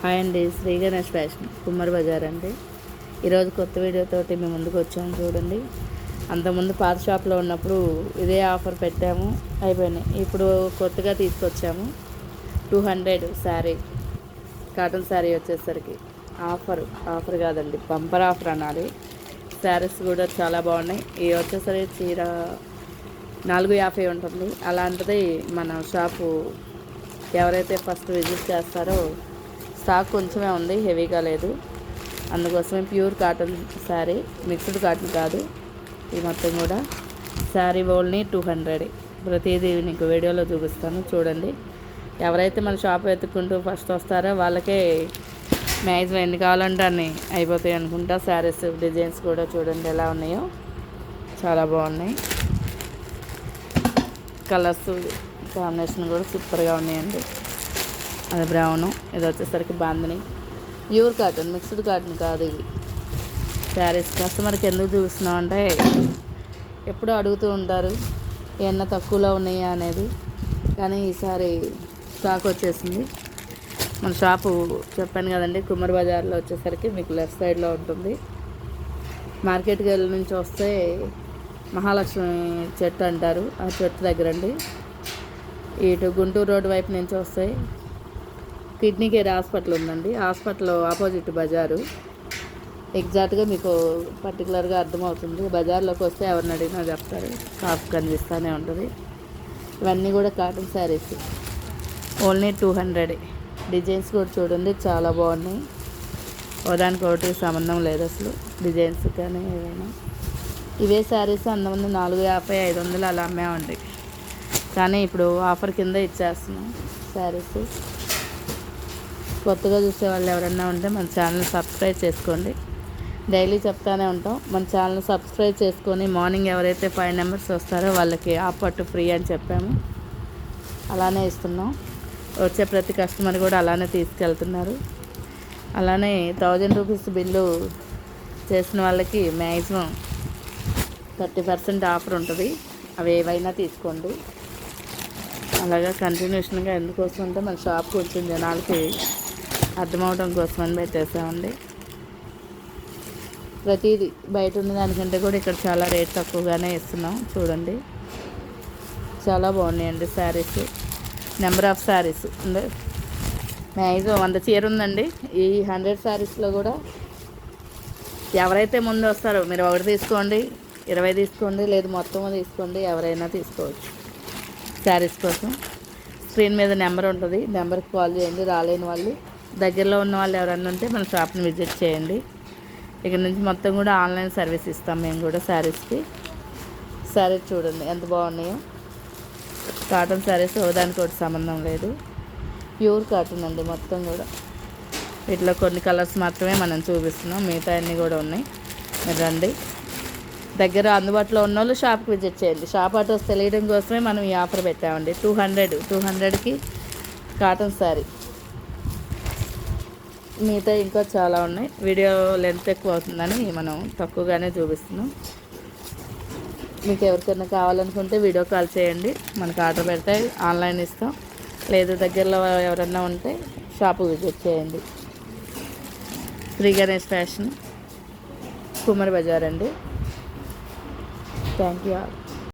Hi అండి, Shri Ganesh fashion కుమ్మరి బజార్ అండి. ఈరోజు కొత్త వీడియోతోటి మేము ముందుకు వచ్చాము చూడండి. అంతకుముందు పాత షాప్లో ఉన్నప్పుడు ఇదే ఆఫర్ పెట్టాము, అయిపోయినాయి. ఇప్పుడు కొత్తగా తీసుకొచ్చాము 200 శారీ, కాటన్ శారీ వచ్చేసరికి ఆఫర్ కాదండి, బంపర్ ఆఫర్ అనాలి. శారీస్ కూడా చాలా బాగున్నాయి. ఇవి వచ్చేసరికి చీర 450 ఉంటుంది. అలాంటిది మన షాపు ఎవరైతే ఫస్ట్ విజిట్ చేస్తారో స్టాక్ కొంచెమే ఉంది, హెవీగా లేదు. అందుకోసమే pure cotton sari, mixed cotton కాదు. ఈ మొత్తం కూడా శారీ ఓన్లీ 200. ప్రతిదీ నీకు వీడియోలో చూపిస్తాను చూడండి. ఎవరైతే మన షాప్ వెతుక్కుంటూ ఫస్ట్ వస్తారో వాళ్ళకే మ్యాక్సిమం ఎన్ని కావాలంటే అన్నీ అయిపోతాయి అనుకుంటా. శారీస్ డిజైన్స్ కూడా చూడండి ఎలా ఉన్నాయో, చాలా బాగున్నాయి. కలర్స్ కాంబినేషన్ కూడా సూపర్గా ఉన్నాయండి. అది బ్రౌను, ఇది వచ్చేసరికి bandhani. Pure cotton, mixed cotton కాదు ఇది. శారీస్ కస్టమర్కి ఎందుకు చూస్తున్నాం అంటే ఎప్పుడూ అడుగుతూ ఉంటారు ఏమన్నా తక్కువలో ఉన్నాయా అనేది. కానీ ఈసారి స్టాక్ వచ్చేసింది. మన షాపు చెప్పాను కదండి, కుమ్మరి బజార్లో వచ్చేసరికి మీకు లెఫ్ట్ సైడ్లో ఉంటుంది. మార్కెట్కి వెళ్ళి నుంచి వస్తే మహాలక్ష్మి చెట్టు అంటారు, ఆ చెట్టు దగ్గర అండి. ఇటు గుంటూరు రోడ్డు వైపు నుంచి వస్తే కిడ్నీ కేర్ హాస్పిటల్ ఉందండి. హాస్పిటల్ ఆపోజిట్ బజారు. ఎగ్జాక్ట్గా మీకు పర్టికులర్గా అర్థమవుతుంది. బజార్లోకి వస్తే ఎవరిని అడిగినా చెప్తారు, షాప్ కనిపిస్తూనే ఉంటుంది. ఇవన్నీ కూడా కాటన్ శారీస్ ఓన్లీ 200. డిజైన్స్ కూడా చూడండి చాలా బాగున్నాయి. ఒకదానికి ఒకటి సంబంధం లేదు అసలు, డిజైన్స్ కానీ ఏవైనా. ఇవే శారీస్ అంతమంది 450, 500 అలా అమ్మేవండి. కానీ ఇప్పుడు ఆఫర్ కింద ఇచ్చేస్తున్నాం శారీస్. కొత్తగా చూసే వాళ్ళు ఎవరన్నా ఉంటే మన ఛానల్ సబ్స్క్రైబ్ చేసుకోండి. డైలీ చెప్తానే ఉంటాం. మన ఛానల్ సబ్స్క్రైబ్ చేసుకొని మార్నింగ్ ఎవరైతే 5 మెంబర్స్ వస్తారో వాళ్ళకి హాఫ్ పట్టు ఫ్రీ అని చెప్పాము, అలానే ఇస్తున్నాం. వచ్చే ప్రతి కస్టమర్ కూడా అలానే తీసుకెళ్తున్నారు. అలానే 1000 రూపీస్ బిల్లు చేసిన వాళ్ళకి మ్యాక్సిమం 30% ఆఫర్ ఉంటుంది. అవి ఏవైనా తీసుకోండి. అలాగా కంటిన్యూషన్గా ఎందుకోసం అంటే మన షాప్ కొంచెం జనాలకి అర్థమవడం కోసమని పెట్టేసామండి. ప్రతిదీ బయట ఉన్న దానికంటే కూడా ఇక్కడ చాలా రేట్ తక్కువగానే ఇస్తున్నాం చూడండి. చాలా బాగున్నాయండి శారీస్. నెంబర్ ఆఫ్ శారీస్ ఉంది, మ్యాక్సిమం 100 చీర ఉందండి. ఈ 100 శారీస్లో కూడా ఎవరైతే ముందు వస్తారో మీరు 1 తీసుకోండి, 20 తీసుకోండి, లేదు మొత్తం తీసుకోండి, ఎవరైనా తీసుకోవచ్చు. శారీస్ కోసం స్క్రీన్ మీద నెంబర్ ఉంటుంది, నెంబర్కి కాల్ చేయండి. రాలేని వాళ్ళు, దగ్గరలో ఉన్న వాళ్ళు ఎవరన్నా ఉంటే మన షాప్ని విజిట్ చేయండి. ఇక్కడ నుంచి మొత్తం కూడా ఆన్లైన్ సర్వీస్ ఇస్తాం మేము కూడా శారీస్కి. శారీస్ చూడండి ఎంత బాగున్నాయో. కాటన్ శారీస్ ఒకదానికి ఒకటి సంబంధం లేదు, ప్యూర్ కాటన్ అండి మొత్తం కూడా. వీటిలో కొన్ని కలర్స్ మాత్రమే మనం చూపిస్తున్నాం, మిగతా అన్నీ కూడా ఉన్నాయి. మీరు రండి. దగ్గర అందుబాటులో ఉన్న వాళ్ళు షాప్కి విజిట్ చేయండి. షాప్ అడ్రస్ తెలియడం కోసమే మనం ఈ ఆఫర్ పెట్టామండి. 200కి కాటన్ శారీ. మిగతా ఇంకా చాలా ఉన్నాయి. వీడియో లెంత్ ఎక్కువ అవుతుందని మనం తక్కువగానే చూపిస్తున్నాం. మీకు ఎవరికైనా కావాలనుకుంటే వీడియో కాల్ చేయండి, మనకు ఆర్డర్ పెడితే ఆన్లైన్ ఇస్తాం. లేదు దగ్గరలో ఎవరన్నా ఉంటే షాపు విజిట్ చేయండి. శ్రీ గణేష్ ఫ్యాషన్ కుమ్మరి బజార్ అండి. Thank you all.